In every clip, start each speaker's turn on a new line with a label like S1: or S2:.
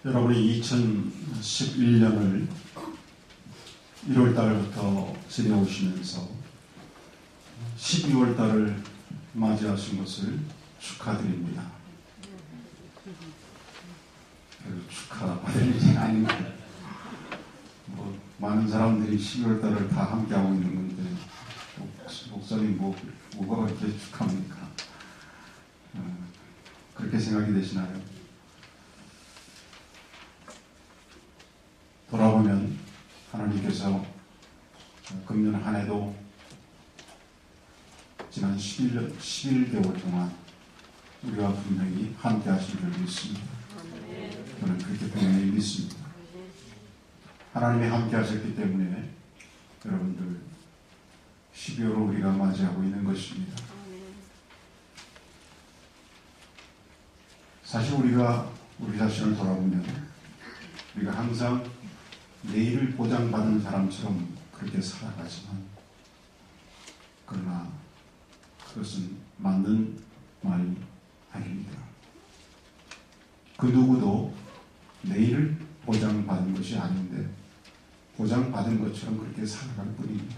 S1: 여러분이 2011년을 1월 달부터 지내오시면서 12월 달을 맞이하신 것을 축하드립니다. 축하받을 일이 아닌데 많은 사람들이 12월 달을 다 함께하고 있는 건데 목사님 뭐가 그렇게 축하합니까? 그렇게 생각이 되시나요? 돌아보면 하나님께서 금년 한 해도 지난 11개월 동안 우리와 분명히 함께 하신 줄 믿습니다. 저는 그렇게 분명히 믿습니다. 하나님이 함께 하셨기 때문에 여러분들 12월을 우리가 맞이하고 있는 것입니다. 사실 우리가 우리 자신을 돌아보면 우리가 항상 내일을 보장받은 사람처럼 그렇게 살아가지만 그러나 그것은 맞는 말이 아닙니다. 그 누구도 내일을 보장받은 것이 아닌데 보장받은 것처럼 그렇게 살아갈 뿐입니다.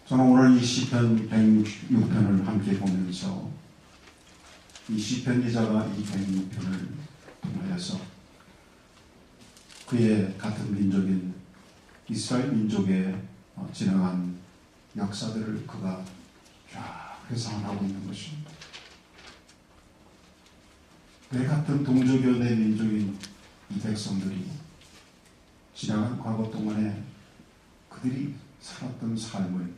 S1: 저는 오늘 이 시편 106편을 함께 보면서 이 시편 기자가 이 106편을 통하여서 그의 같은 민족인 이스라엘 민족에 지나간 역사들을 그가 쫙 회상을 하고 있는 것입니다. 내 같은 동족이요 내 민족인 이 백성들이 지나간 과거 동안에 그들이 살았던 삶을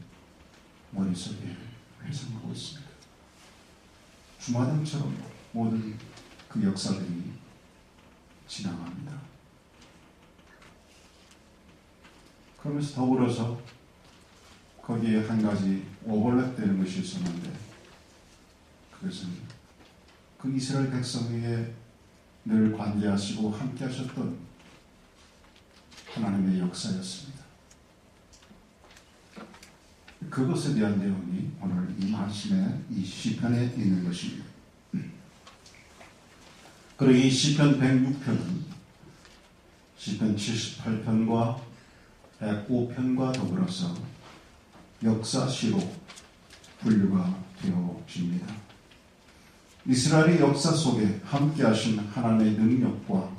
S1: 머릿속에 회상하고 있습니다. 주마등처럼 모든 그 역사들이 지나갑니다. 그러면서 더불어서 거기에 한 가지 오버랩되는 것이 있었는데 그것은 그 이스라엘 백성에게 늘 관계하시고 함께 하셨던 하나님의 역사였습니다. 그것에 대한 내용이 오늘 이 말씀의 이 시편에 있는 것입니다. 그리고 이 시편 106편은 시편 78편과 105편과 더불어서 역사시로 분류가 되어집니다. 이스라엘의 역사 속에 함께하신 하나님의 능력과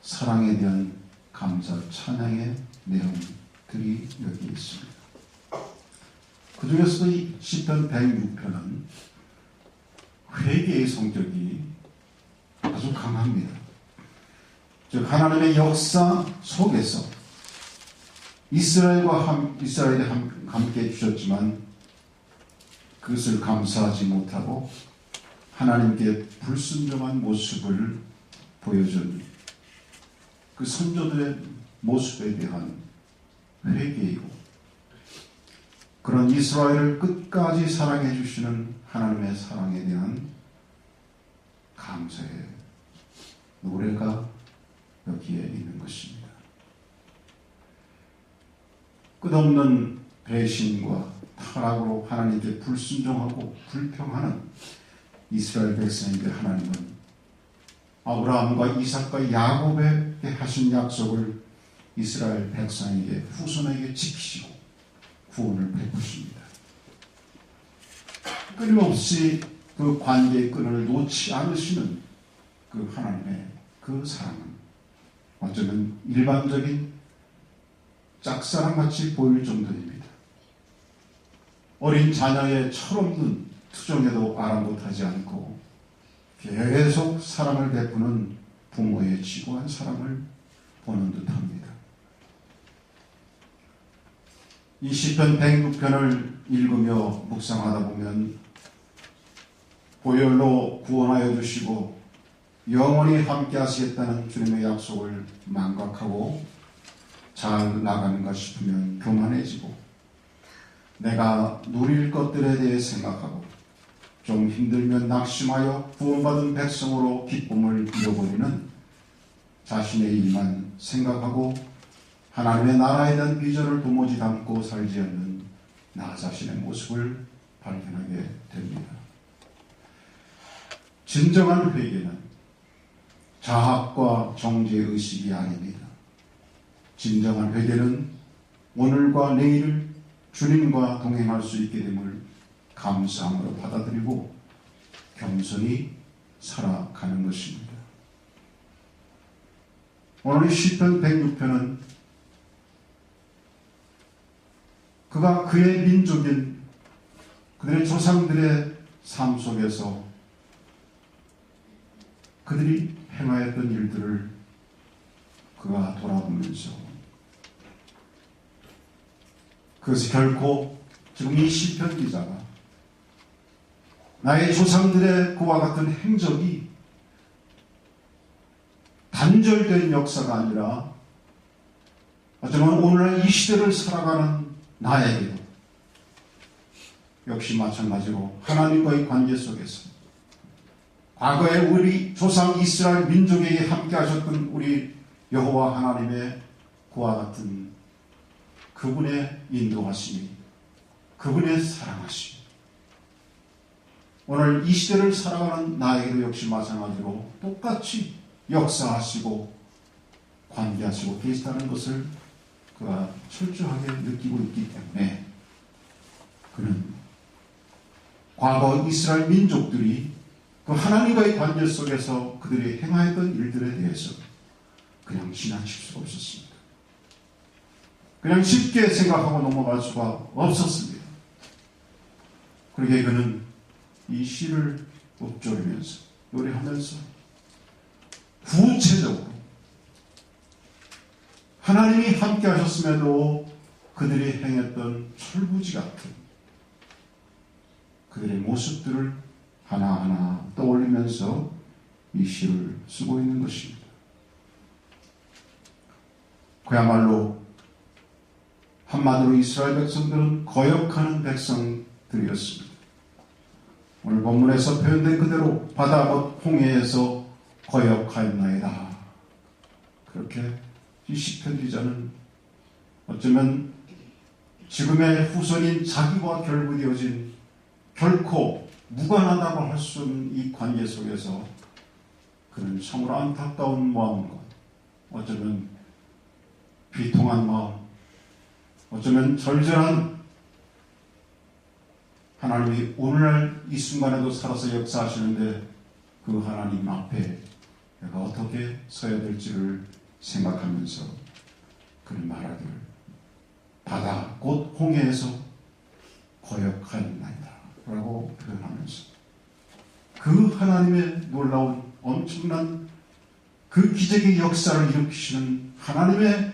S1: 사랑에 대한 감사 찬양의 내용들이 여기 있습니다. 그 중에서도 이 시편 106편은 회개의 성격이 아주 강합니다. 즉 하나님의 역사 속에서 이스라엘이 함께 해주셨지만 그것을 감사하지 못하고 하나님께 불순종한 모습을 보여준 그 선조들의 모습에 대한 회개이고 그런 이스라엘을 끝까지 사랑해 주시는 하나님의 사랑에 대한 감사의 노래가 여기에 있는 것입니다. 끝없는 배신과 타락으로 하나님께 불순종하고 불평하는 이스라엘 백성에게 하나님은 아브라함과 이삭과 야곱에게 하신 약속을 이스라엘 백성에게 후손에게 지키시고 구원을 베푸십니다. 끊임없이 그 관계의 끈을 놓지 않으시는 그 하나님의 그 사랑은 어쩌면 일반적인 짝사랑같이 보일 정도입니다. 어린 자녀의 철없는 투정에도 아랑곳하지 않고 계속 사랑을 베푸는 부모의 지고한 사랑을 보는 듯합니다. 이 시편 106편을 읽으며 묵상하다 보면 보혈로 구원하여 주시고 영원히 함께 하시겠다는 주님의 약속을 망각하고 잘 나가는가 싶으면 교만해지고 내가 누릴 것들에 대해 생각하고 좀 힘들면 낙심하여 구원받은 백성으로 기쁨을 잃어버리는 자신의 일만 생각하고 하나님의 나라에 대한 비전을 도무지 담고 살지 않는 나 자신의 모습을 발견하게 됩니다. 진정한 회개는 자학과 정죄의식이 아닙니다. 진정한 회개는 오늘과 내일을 주님과 동행할 수 있게 됨을 감사함으로 받아들이고 겸손히 살아가는 것입니다. 오늘 시편 106편은 그가 그의 민족인 그들의 조상들의 삶 속에서 그들이 행하였던 일들을 그가 돌아보면서 그것이 결코 지금 이 시편 기자가 나의 조상들의 그와 같은 행적이 단절된 역사가 아니라 어쩌면 오늘날 이 시대를 살아가는 나에게도 역시 마찬가지로 하나님과의 관계 속에서 과거에 우리 조상 이스라엘 민족에게 함께 하셨던 우리 여호와 하나님의 그와 같은 그분의 인도하심이, 그분의 사랑하심이 오늘 이 시대를 살아가는 나에게도 역시 마찬가지로 똑같이 역사하시고 관계하시고 계시다는 것을 그가 철저하게 느끼고 있기 때문에 그는 과거 이스라엘 민족들이 그 하나님과의 관계 속에서 그들이 행하였던 일들에 대해서 그냥 지나칠 수가 없었습니다. 그냥 쉽게 생각하고 넘어갈 수가 없었습니다. 그러기에 그는 이 시를 읊조리면서 노래하면서 구체적으로 하나님이 함께 하셨음에도 그들이 행했던 철부지 같은 그들의 모습들을 하나하나 떠올리면서 이 시를 쓰고 있는 것입니다. 그야말로 한마디로 이스라엘 백성들은 거역하는 백성들이었습니다. 오늘 본문에서 표현된 그대로 바다 곧 홍해에서 거역하였나이다. 그렇게 이 시편 기자는 어쩌면 지금의 후손인 자기와 결부되어진 결코 무관하다고 할 수 없는 이 관계 속에서 그는 참으로 안타까운 마음과 어쩌면 비통한 마음, 어쩌면 절절한 하나님이 오늘날 이 순간에도 살아서 역사하시는데 그 하나님 앞에 내가 어떻게 서야 될지를 생각하면서 그는 말하기를 바다 곧 홍해에서 거역하였나이다 라고 표현하면서 그 하나님의 놀라운 엄청난 그 기적의 역사를 일으키시는 하나님의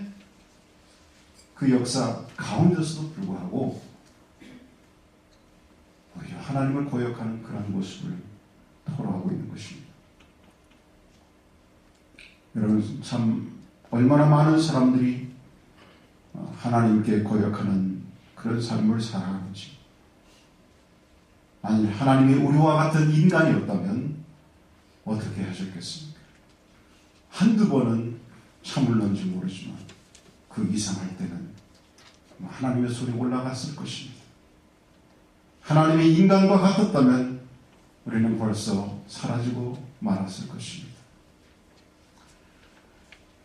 S1: 그 역사 가운데서도 불구하고 오히려 하나님을 거역하는 그런 모습을 토로하고 있는 것입니다. 여러분 참 얼마나 많은 사람들이 하나님께 거역하는 그런 삶을 살아가는지, 만일 하나님이 우리와 같은 인간이었다면 어떻게 하셨겠습니까? 한두 번은 참을런지 모르지만 그 이상할 때는 하나님의 손이 올라갔을 것입니다. 하나님이 인간과 같았다면 우리는 벌써 사라지고 말았을 것입니다.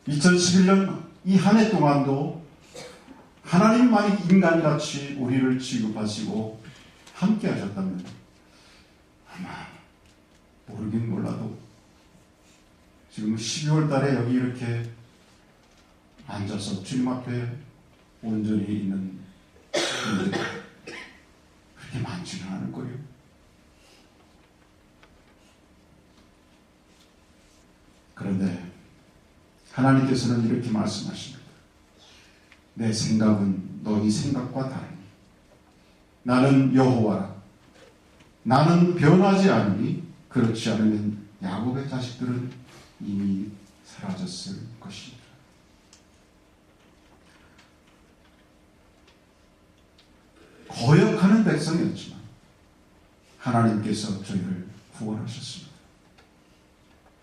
S1: 2011년 이 한 해 동안도 하나님만이 인간같이 우리를 취급하시고 함께 하셨다면 아마 모르긴 몰라도 지금 12월 달에 여기 이렇게 앉아서 주님 앞에 온전히 있는 분들이 그렇게 많지는 않을 거예요. 그런데 하나님께서는 이렇게 말씀하십니다. 내 생각은 너희 생각과 다르니 나는 여호와라. 나는 변하지 않으니 그렇지 않으면 야곱의 자식들은 이미 사라졌을 것입니다. 거역하는 백성이었지만 하나님께서 저희를 구원하셨습니다.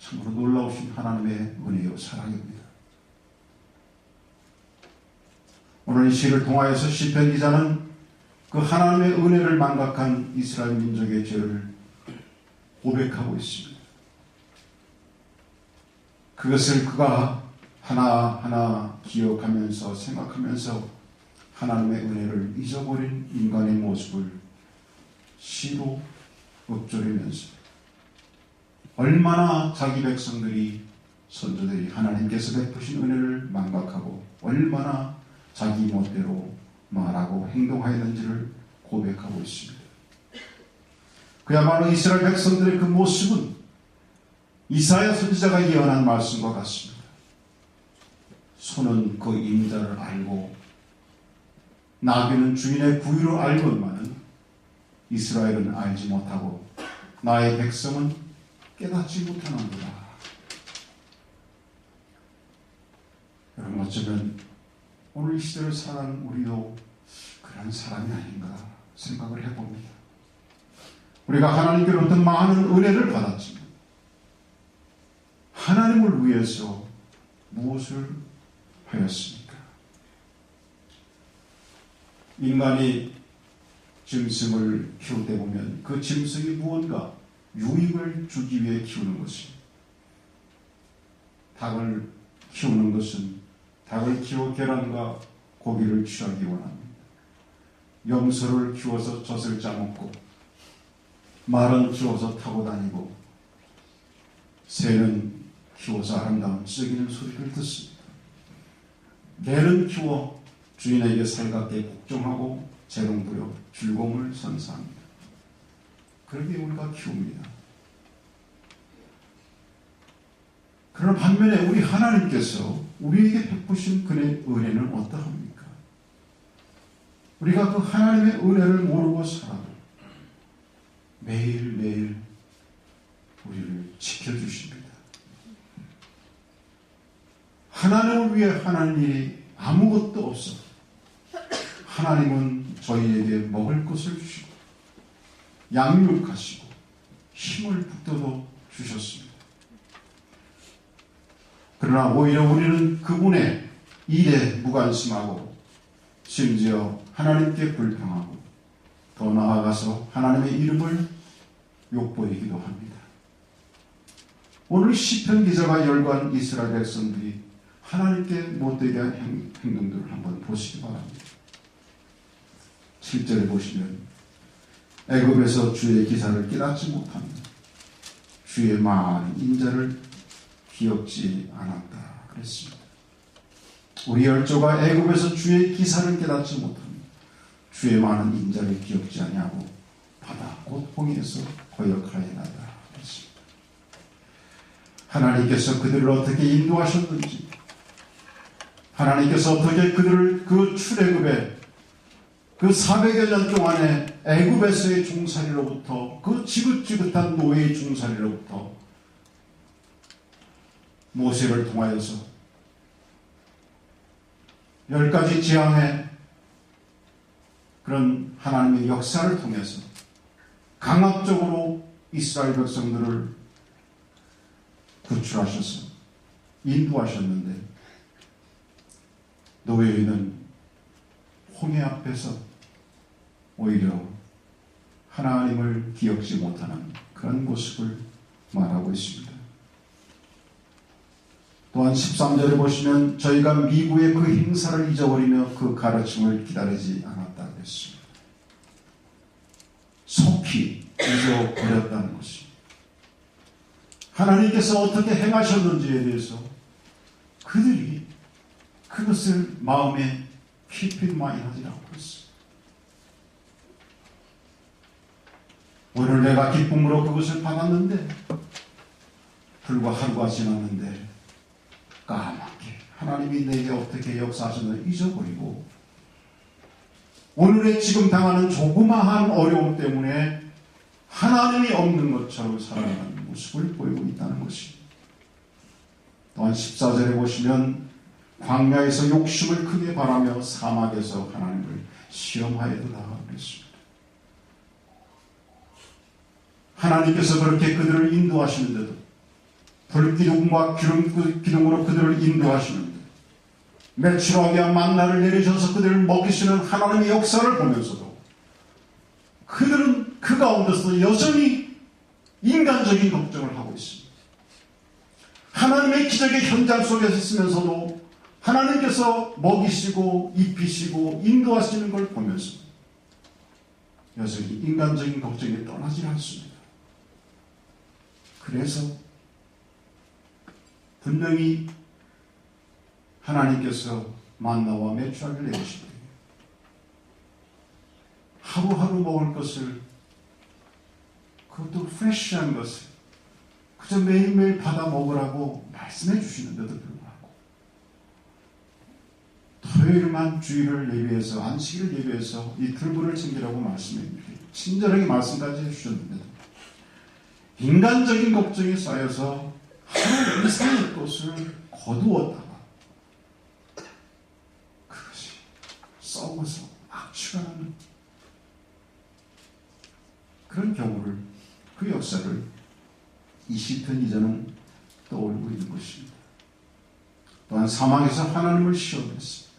S1: 참으로 놀라우신 하나님의 은혜요 사랑입니다. 오늘 이 시를 통하여서 시편 기자는 그 하나님의 은혜를 망각한 이스라엘 민족의 죄를 고백하고 있습니다. 그것을 그가 하나하나 기억하면서 생각하면서 하나님의 은혜를 잊어버린 인간의 모습을 시로 읊조리면서 얼마나 자기 백성들이 선조들이 하나님께서 베푸신 은혜를 망각하고 얼마나 자기 멋대로 말하고 행동하였는지를 고백하고 있습니다. 그야말로 이스라엘 백성들의 그 모습은 이사야 선지자가 예언한 말씀과 같습니다. 소는 그 임자를 알고 나귀는 주인의 구유를 알건만은 이스라엘은 알지 못하고 나의 백성은 깨닫지 못하는구나. 여러분, 어쩌면 오늘 이 시대를 살아가는 우리도 그런 사람이 아닌가 생각을 해봅니다. 우리가 하나님께로부터 많은 은혜를 받았지만 하나님을 위해서 무엇을 하였습니까? 인간이 짐승을 키울 때 보면 그 짐승이 무언가 유익을 주기 위해 키우는 것입니다. 닭을 키우는 것은 닭을 키워 계란과 고기를 취하기 원합니다. 염소를 키워서 젖을 짜먹고 말은 키워서 타고 다니고 새는 키워서 아름다운 찌르기는 소리를 듣습니다. 개는 키워 주인에게 살갑게 복종하고 재롱부려 즐거움을 선사합니다. 그렇게 우리가 키웁니다. 그러나 반면에 우리 하나님께서 우리에게 베푸신 그의 은혜는 어떠합니까? 우리가 그 하나님의 은혜를 모르고 살아도 매일매일 우리를 지켜주십니다. 하나님을 위해 하는 일이 아무것도 없어. 하나님은 저희에게 먹을 것을 주시고 양육하시고 힘을 북돋워 주셨습니다. 그러나 오히려 우리는 그분의 일에 무관심하고 심지어 하나님께 불평하고 더 나아가서 하나님의 이름을 욕보이기도 합니다. 오늘 시편 기자가 열거한 이스라엘 백성들이 하나님께 못되게 한 행동들을 한번 보시기 바랍니다. 7절에 보시면 애굽에서 주의 기사를 깨닫지 못합니다. 주의 많은 인자를 기억지 않았다 그랬습니다. 우리 열조가 애굽에서 주의 기사를 깨닫지 못합니다. 주의 많은 인자를 기억지 아니하고 바다 곧 홍해에서 거역하였나이다 그랬습니다. 하나님께서 그들을 어떻게 인도하셨는지, 하나님께서 어떻게 그들을 그 출애굽의 그 400여 년 동안의 애굽에서의 종살이로부터, 그 지긋지긋한 노예의 종살이로부터 모세를 통하여서 10가지 재앙의 그런 하나님의 역사를 통해서 강압적으로 이스라엘 백성들을 구출하셔서 인도하셨는데, 노예는 홍해 앞에서 오히려 하나님을 기억지 못하는 그런 모습을 말하고 있습니다. 또한 13절에 보시면 저희가 미구의 그 행사를 잊어버리며 그 가르침을 기다리지 않았다 그랬습니다. 속히 잊어버렸다는 것입니다. 하나님께서 어떻게 행하셨는지에 대해서 그들이 그것을 마음에 깊이 많이 하지 않고 있습니다. 오늘 내가 기쁨으로 그것을 받았는데 불과 하루가 지났는데 까맣게 하나님이 내게 어떻게 역사하셨는지 잊어버리고 오늘의 지금 당하는 조그마한 어려움 때문에 하나님이 없는 것처럼 살아가는 모습을 보이고 있다는 것입니다. 또한 14절에 보시면 광야에서 욕심을 크게 바라며 사막에서 하나님을 시험하여도다 그랬습니다. 하나님께서 그렇게 그들을 인도하시는데도, 불기둥과 기둥으로 그들을 인도하시는데, 매출하게 만나를 내리셔서 그들을 먹이시는 하나님의 역사를 보면서도 그들은 그 가운데서 여전히 인간적인 걱정을 하고 있습니다. 하나님의 기적의 현장 속에 있으면서도 하나님께서 먹이시고 입히시고 인도하시는 걸 보면서 여전히 인간적인 걱정이 떠나지 않습니다. 그래서 분명히 하나님께서 만나와 메추라기를 내리시고 하루하루 먹을 것을, 그것도 프레시한 것을 그저 매일매일 받아 먹으라고 말씀해 주시는데도 불구하고 토요일만 주일을 예배해서, 안식일을 예배해서 이틀분을 챙기라고 말씀해 주시고 친절하게 말씀까지 해주셨는데도 인간적인 걱정이 쌓여서 하루 이상의 것을 거두었다가 그것이 썩어서 악취가 나는 그런 경우를, 그 역사를 이 시편 기자는 떠올리고 있는 것입니다. 또한 사망에서 하나님을 시험했습니다.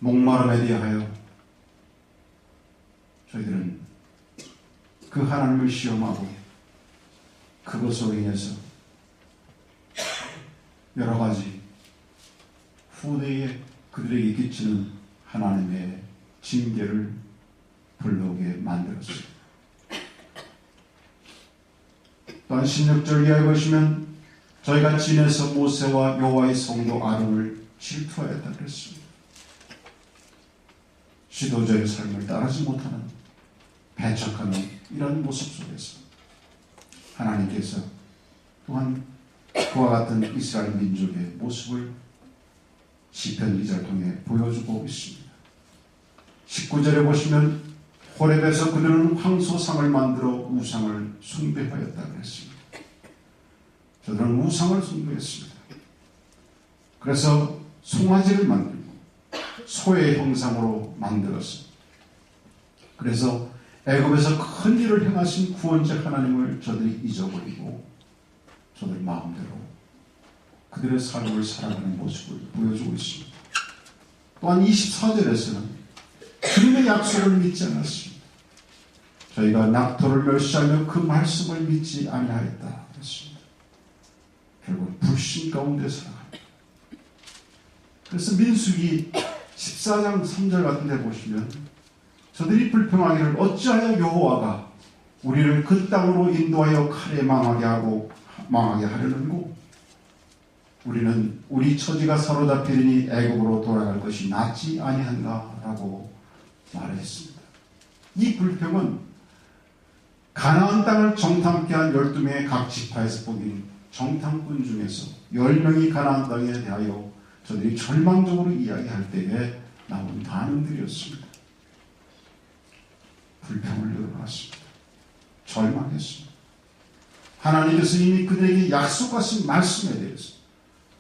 S1: 목마름에 대하여 저희들은 그 하나님을 시험하고 그것으로 인해서 여러 가지 후대에 그들에게 끼치는 하나님의 징계를 불러오게 만들었습니다. 또한 16절 이하에 보시면 저희가 진에서 모세와 여호와의 성도 아론을 질투하였다 그랬습니다. 지도자의 삶을 따르지 못하는 배척하는 이런 모습 속에서 하나님께서 또한 그와 같은 이스라엘 민족의 모습을 시편 기자를 통해 보여주고 있습니다. 19절에 보시면 호렙에서 그들은 황소상을 만들어 우상을 숭배하였다 그랬습니다. 저들은 우상을 숭배했습니다. 그래서 송아지를 만들고 소의 형상으로 만들었습니다. 그래서 애굽에서 큰 일을 행하신 구원자 하나님을 저들이 잊어버리고 저들 마음대로 그들의 삶을 살아가는 모습을 보여주고 있습니다. 또한 24절에서는 주님의 약속을 믿지 않았습니다. 저희가 낙토를 멸시하며 그 말씀을 믿지 아니하였다 그랬습니다. 결국 불신 가운데 살아갑니다. 그래서 민수기 14장 3절 같은 데 보시면 저들이 불평하기를 어찌하여 여호와가 우리를 그 땅으로 인도하여 칼에 망하게 하려는고 우리는 우리 처지가 사로잡히리니 애굽으로 돌아갈 것이 낫지 아니한가라고 말했습니다. 이 불평은 가나안 땅을 정탐케 한 12명의 각 지파에서 뽑힌 정탐꾼 중에서 10명이 가나안 땅에 대하여 저들이 절망적으로 이야기할 때에 나온 반응들이었습니다. 불평을 일어났습니다. 절망했습니다. 하나님께서 이미 그들에게 약속하신 말씀에 대해서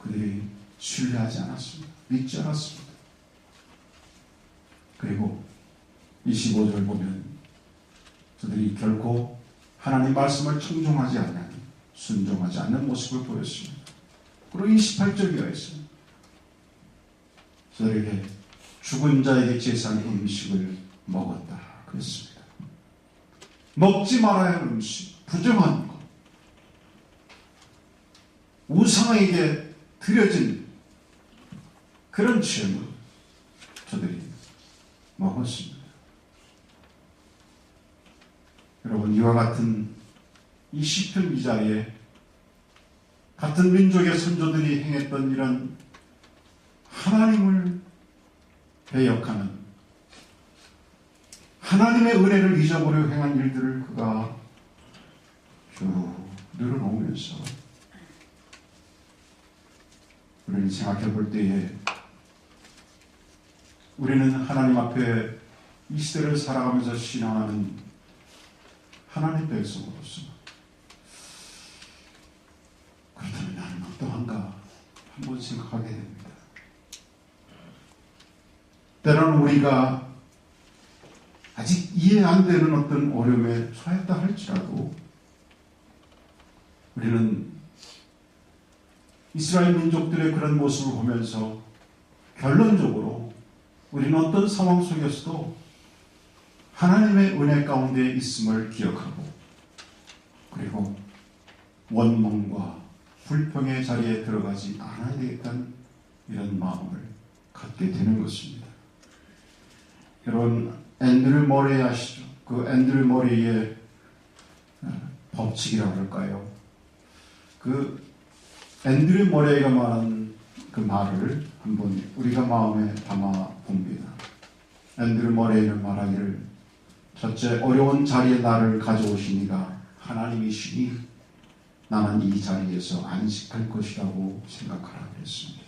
S1: 그들이 신뢰하지 않았습니다. 믿지 않았습니다. 그리고 25절 보면 그들이 결코 하나님 말씀을 청종하지 않는, 순종하지 않는 모습을 보였습니다. 그리고 28절 이하에서 저들에게 죽은 자에게 제사한 음식을 먹었다 그랬습니다. 먹지 말아야 할 음식, 부정한 것, 우상에게 드려진 그런 죄물 저들이 먹었습니다. 여러분, 이와 같은 이 시편 기자의 같은 민족의 선조들이 행했던 이런 하나님을 배역하는, 하나님의 은혜를 잊어버려 행한 일들을 그가 쭉 늘어놓으면서 우리는 생각해 볼 때에 우리는 하나님 앞에 이 시대를 살아가면서 신앙하는 하나님 백성으로서 그렇다면 나는 어떠한가 한번 생각하게 됩니다. 때로는 우리가 아직 이해 안 되는 어떤 어려움에 처했다 할지라도 우리는 이스라엘 민족들의 그런 모습을 보면서 결론적으로 우리는 어떤 상황 속에서도 하나님의 은혜 가운데 있음을 기억하고 그리고 원망과 불평의 자리에 들어가지 않아야 되겠다는 이런 마음을 갖게 되는 것입니다. 여러분 앤드류 머레이 아시죠? 그 앤드류 머레이의 법칙이라고 할까요? 그 앤드류 머레이가 말한 그 말을 한번 우리가 마음에 담아 봅니다. 앤드류 머레이는 말하기를 첫째, 어려운 자리에 나를 가져오시니가 하나님이시니 나는 이 자리에서 안식할 것이라고 생각하라 그랬습니다.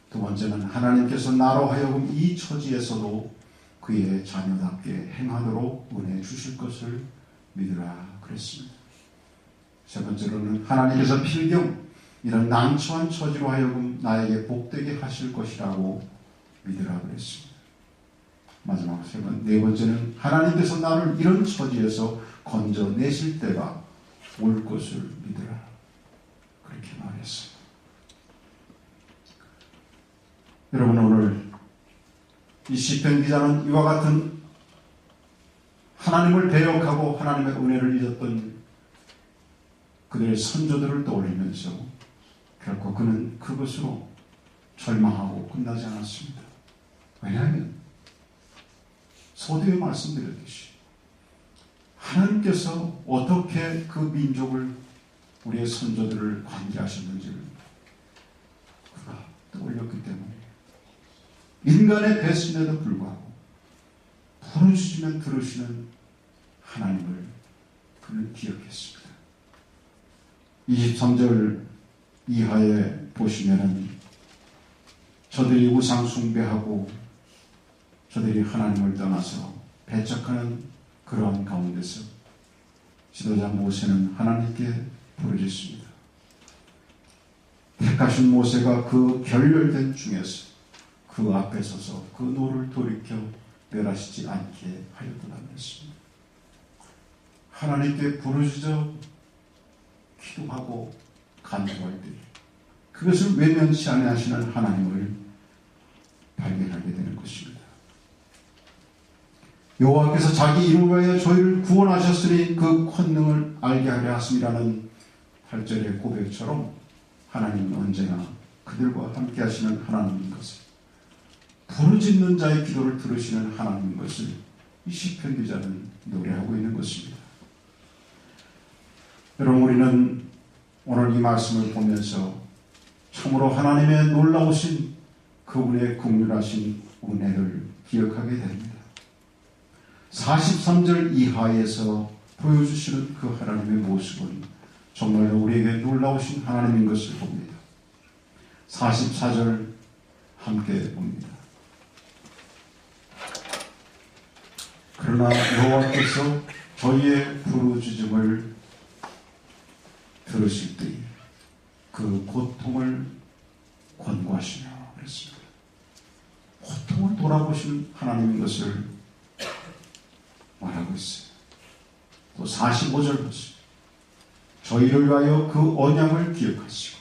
S1: 두 번째는 하나님께서 나로 하여금 이 처지에서도 그의 자녀답게 행하도록 은혜 주실 것을 믿으라 그랬습니다. 세 번째로는 하나님께서 필경 이런 난처한 처지로 하여금 나에게 복되게 하실 것이라고 믿으라 그랬습니다. 마지막 네 번째는 하나님께서 나를 이런 처지에서 건져내실 때가 올 것을 믿으라 그렇게 말했습니다. 여러분 오늘 이 시편 기자는 이와 같은 하나님을 배역하고 하나님의 은혜를 잊었던 그들의 선조들을 떠올리면서 결코 그는 그것으로 절망하고 끝나지 않았습니다. 왜냐하면 서두에 말씀드렸듯이 하나님께서 어떻게 그 민족을 우리의 선조들을 관계하셨는지를 그가 떠올렸기 때문에 인간의 배신에도 불구하고 부르시면 들으시는 하나님을 그는 기억했습니다. 23절 이하에 보시면은 저들이 우상 숭배하고 저들이 하나님을 떠나서 배척하는 그러한 가운데서 지도자 모세는 하나님께 부르짖습니다. 택하신 모세가 그 결렬된 중에서 그 앞에 서서 그 노를 돌이켜 멸하시지 않게 하였더라 했습니다. 하나님께 부르짖어 기도하고 간구할 때 그것을 외면치 아니하시는 하나님을 발견하게 되는 것입니다. 여호와께서 자기 이름을 위하여 저희를 구원하셨으니 그 권능을 알게 하려 하심이라는 8절의 고백처럼 하나님은 언제나 그들과 함께 하시는 하나님인 것을 부르짖는 자의 기도를 들으시는 하나님인 것을 이 시편 기자는 노래하고 있는 것입니다. 여러분 우리는 오늘 이 말씀을 보면서 참으로 하나님의 놀라우신 그분의 긍휼하신 은혜를 기억하게 됩니다. 43절 이하에서 보여주시는 그 하나님의 모습은 정말 우리에게 놀라우신 하나님인 것을 봅니다. 44절 함께 봅니다. 그러나 여호와께서 저희의 부르짖음을 들으실 때에 그 고통을 권고하시며 그랬습니다. 고통을 돌아보시는 하나님인 것을 말하고 있어요. 또 45절 보세요. 저희를 위하여 그 언약을 기억하시고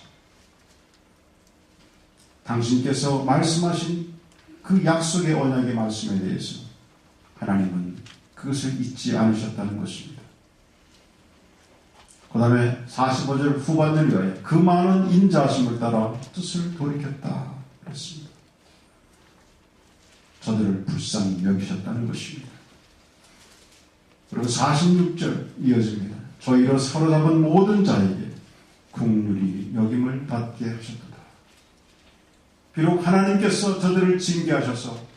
S1: 당신께서 말씀하신 그 약속의 언약의 말씀에 대해서 하나님은 그것을 잊지 않으셨다는 것입니다. 그 다음에 45절 후반을 위하여 그 많은 인자하심을 따라 뜻을 돌이켰다 그랬습니다. 저들을 불쌍히 여기셨다는 것입니다. 그리고 46절 이어집니다. 저희로 사로잡은 모든 자에게 긍휼히 여김을 받게 하셨도다. 비록 하나님께서 저들을 징계하셔서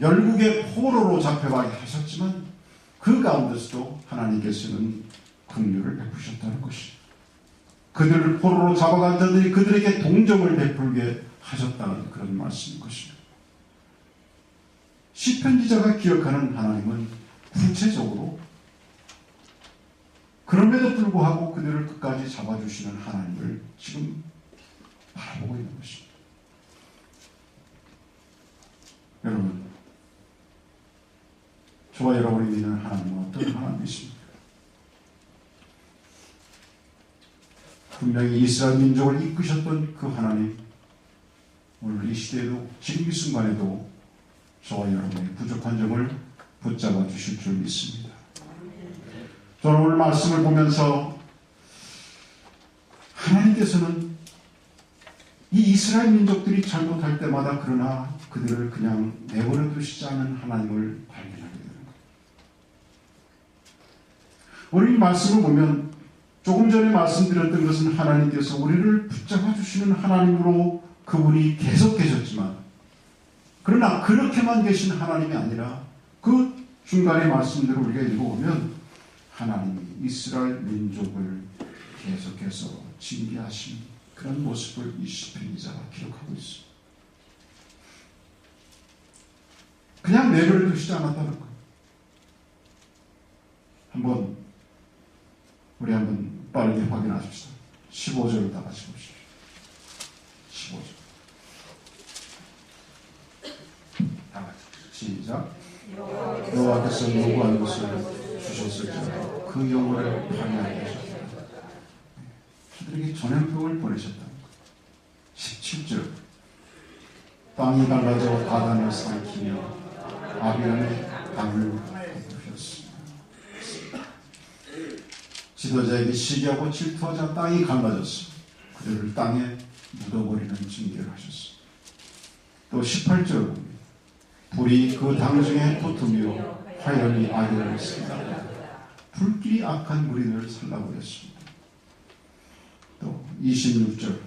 S1: 열국의 포로로 잡혀가게 하셨지만 그 가운데서도 하나님께서는 긍휼을 베푸셨다는 것입니다. 그들을 포로로 잡아간 자들이 그들에게 동정을 베풀게 하셨다는 그런 말씀인 것입니다. 시편 기자가 기억하는 하나님은 구체적으로 그럼에도 불구하고 그들을 끝까지 잡아주시는 하나님을 지금 바라보고 있는 것입니다. 여러분, 저와 여러분이 믿는 하나님은 어떤 하나님이십니까? 분명히 이스라엘 민족을 이끄셨던 그 하나님, 오늘 이 시대에도 지금 이 순간에도 저와 여러분의 부족한 점을 붙잡아 주실 줄 믿습니다. 저는 오늘 말씀을 보면서 하나님께서는 이 이스라엘 민족들이 잘못할 때마다 그러나 그들을 그냥 내버려 두시지 않은 하나님을 발견하게 되는 거예요. 오늘 이 말씀을 보면 조금 전에 말씀드렸던 것은 하나님께서 우리를 붙잡아 주시는 하나님으로 그분이 계속 계셨지만, 그러나 그렇게만 계신 하나님이 아니라 그 중간의 말씀대로 우리가 읽어보면 하나님이 이스라엘 민족을 계속해서 징계하신 그런 모습을 이 시편 기자가 기록하고 있습니다. 그냥 내버려 두시지 않았다는 거예요. 우리 한번 빠르게 확인하십시오. 15절을 다 같이 보십시오. 15절. 다 같이 시작. 여호와께서 노구한 것을 주셨을지라도 그 영혼을 파멸하게 하셨다. 그들에게 전염병을 보내셨다는 거예요. 17절. 땅이 갈라져 바다를 삼키며 아비람의 땅을 덮으셨습니다. 지도자에게 시기하고 질투하자 땅이 갈라졌습니다. 그들을 땅에 묻어버리는 징계를 하셨습니다. 또 18절 봅니다. 불이 그 당 중에 붙으며 화염이 아기를 씁니다. 불길이 악한 무리들을 살라버렸습니다. 또 26절.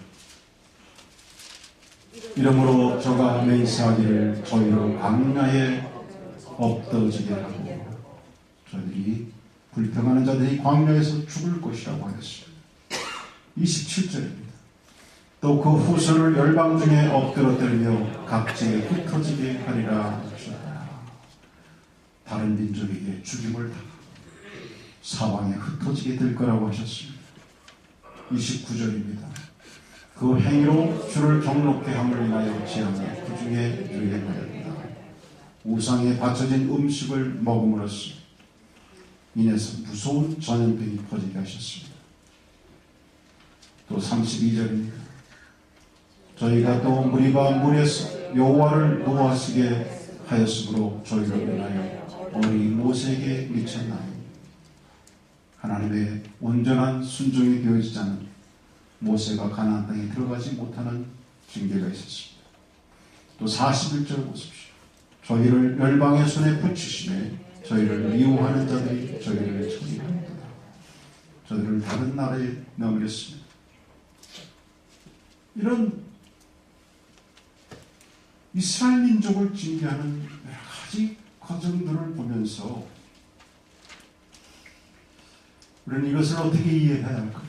S1: 이러므로 저가 맹세하기를 저희로 광야에 엎드지게 하고 저희들이 불평하는 자들이 광야에서 죽을 것이라고 하였습니다. 27절입니다. 또 그 후손을 열방 중에 엎드러뜨리며 각지에 흩어지게 하리라 하셨다. 다른 민족에게 죽임을 당하고 사방에 흩어지게 될 거라고 하셨습니다. 29절입니다. 그 행위로 주를 경록케 함을 인하여 지하며 그 중에 유행하였다. 우상에 바쳐진 음식을 먹음으로써 인해서 무서운 전염병이 퍼지게 하셨습니다. 또 32절입니다. 저희가 또 무리가 물에서 여호와를 노하시게 하였으므로 저희를 인하여 어리 모세에게 미쳤나니. 하나님의 온전한 순종이 되어지지 않은 모세가 가나안 땅에 들어가지 못하는 징계가 있었습니다. 또 41절 보십시오. 저희를 열방의 손에 붙이시매 저희를 미워하는 자들이 저희를 처리합니다. 저희를 다른 나라에 넘겼습니다. 이런 이스라엘 민족을 징계하는 여러 가지 과정들을 보면서 우리는 이것을 어떻게 이해해야 할까요?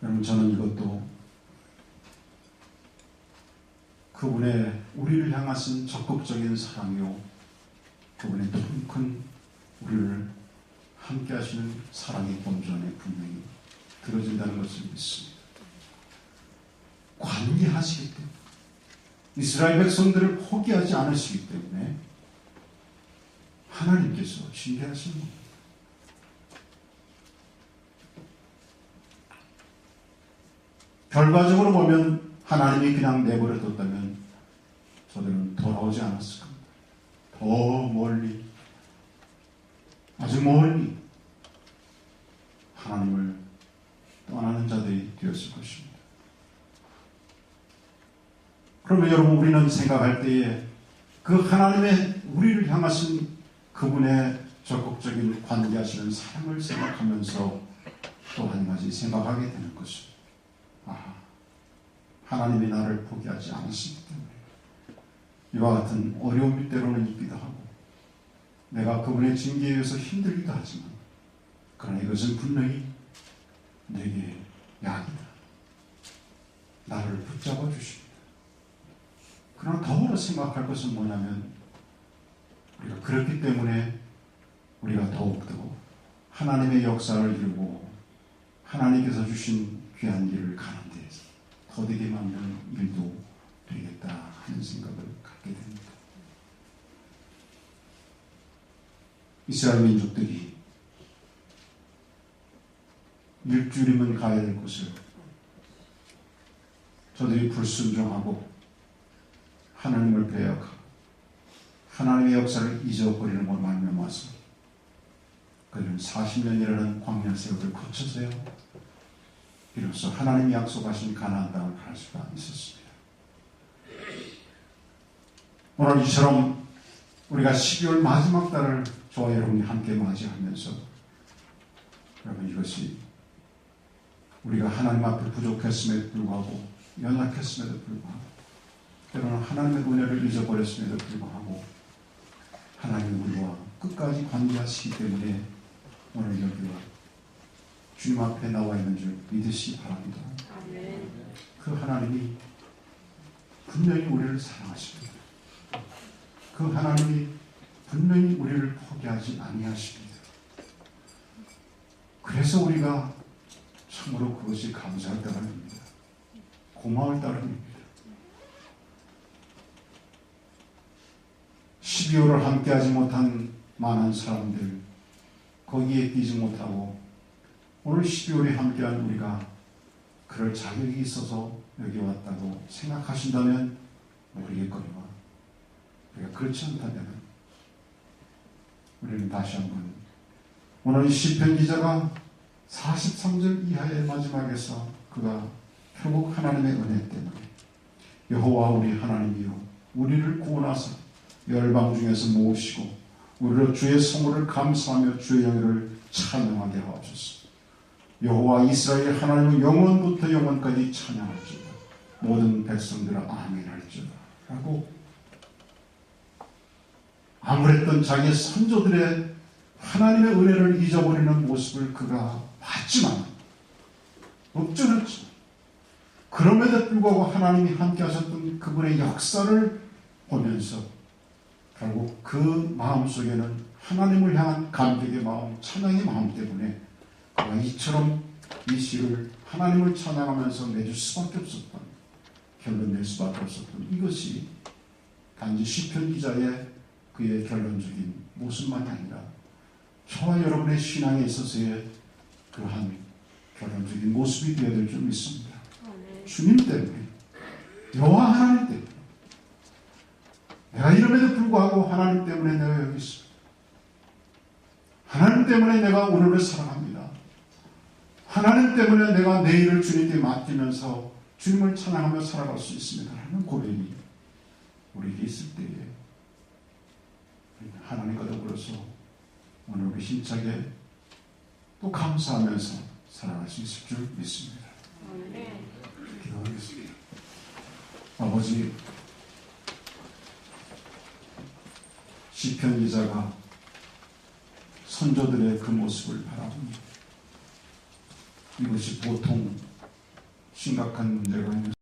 S1: 여러분, 저는 이것도 그분의 우리를 향하신 적극적인 사랑이요, 그분의 큰 우리를 함께 하시는 사랑의 본전에 분명히 들어진다는 것을 믿습니다. 관계하시기 때문에, 이스라엘 백성들을 포기하지 않으시기 때문에 하나님께서 징계하시는 겁니다. 결과적으로 보면 하나님이 그냥 내버려 뒀다면 저들은 돌아오지 않았을 겁니다. 더 멀리, 아주 멀리 하나님을 떠나는 자들이 되었을 것입니다. 그러면 여러분, 우리는 생각할 때에 그 하나님의 우리를 향하신 그분의 적극적인 관계하시는 사랑을 생각하면서 또 한 가지 생각하게 되는 것입니다. 하나님이 나를 포기하지 않으시기 때문에 이와 같은 어려움이 때로는 있기도 하고 내가 그분의 징계에 의해서 힘들기도 하지만, 그러나 이것은 분명히 내게 약이다. 나를 붙잡아 주십니다. 그러나 더불어 생각할 것은 뭐냐면, 우리가 그렇기 때문에 우리가 더욱더 하나님의 역사를 이루고 하나님께서 주신 귀한 일을 가는 데 더되게 만드는 일도 되겠다 하는 생각을 갖게 됩니다. 이스라엘 민족들이 일주일이면 가야 될 곳을 저들이 불순종하고 하나님을 배역하고 하나님의 역사를 잊어버리는 것 말미암아서 그들은 40년이라는 광야 세월을 거쳐서요 비로소 하나님이 약속하신 가나안 땅을 갈 수가 있었습니다. 오늘 이처럼 우리가 12월 마지막 달을 저와 여러분이 함께 맞이하면서 여러분 이것이 우리가 하나님 앞에 부족했음에도 불구하고 연약했음에도 불구하고 때로는 하나님의 은혜를 잊어버렸음에도 불구하고 하나님이 우리와 끝까지 관계하시기 때문에 오늘 여기와 주님 앞에 나와 있는 줄 믿으시기 바랍니다. 아멘. 그 하나님이 분명히 우리를 사랑하십니다. 그 하나님이 분명히 우리를 포기하지 아니하십니다. 그래서 우리가 참으로 그것이 감사할 따름입니다. 고마울 따름입니다. 12월을 함께하지 못한 많은 사람들 거기에 끼지 못하고 오늘 12월에 함께한 우리가 그럴 자격이 있어서 여기 왔다고 생각하신다면 모르겠거니와 우리가 그렇지 않다면 우리는 다시 한번 오늘 시편 기자가 43절 이하의 마지막에서 그가 결국 하나님의 은혜 때문에 여호와 우리 하나님이여 우리를 구원하사 열방 중에서 모으시고 우리로 주의 성물을 감사하며 주의 영예를 찬양하게 하옵소서. 여호와 이스라엘 하나님은 영원부터 영원까지 찬양할지어다. 모든 백성들아 아멘 할지어다. 라고 아무랬던 자기의 선조들의 하나님의 은혜를 잊어버리는 모습을 그가 봤지만 없잖았죠. 그럼에도 불구하고 하나님이 함께 하셨던 그분의 역사를 보면서 결국 그 마음속에는 하나님을 향한 감격의 마음, 찬양의 마음 때문에 그가 이처럼 이 시를 하나님을 찬양하면서 내줄 수밖에 없었던, 결론 낼 수밖에 없었던 이것이 단지 시편 기자의 그의 결론적인 모습만이 아니라 저와 여러분의 신앙에 있어서의 그러한 결론적인 모습이 되어야 될 줄 믿습니다. 주님 때문에, 여호와 하나님 때문에, 내가 이름에도 불구하고 하나님 때문에 내가 여기 있습니다. 하나님 때문에 내가 오늘을 사랑합니다. 하나님 때문에 내가 내일을 주님께 맡기면서 주님을 찬양하며 살아갈 수 있습니다. 라는 고백이 우리에게 있을 때에 하나님과 더불어서 오늘 우리 힘차게 또 감사하면서 살아갈 수 있을 줄 믿습니다. 기도하겠습니다. 아버지, 시편 기자가 선조들의 그 모습을 바라보니 이것이 보통 심각한 문제가 아니라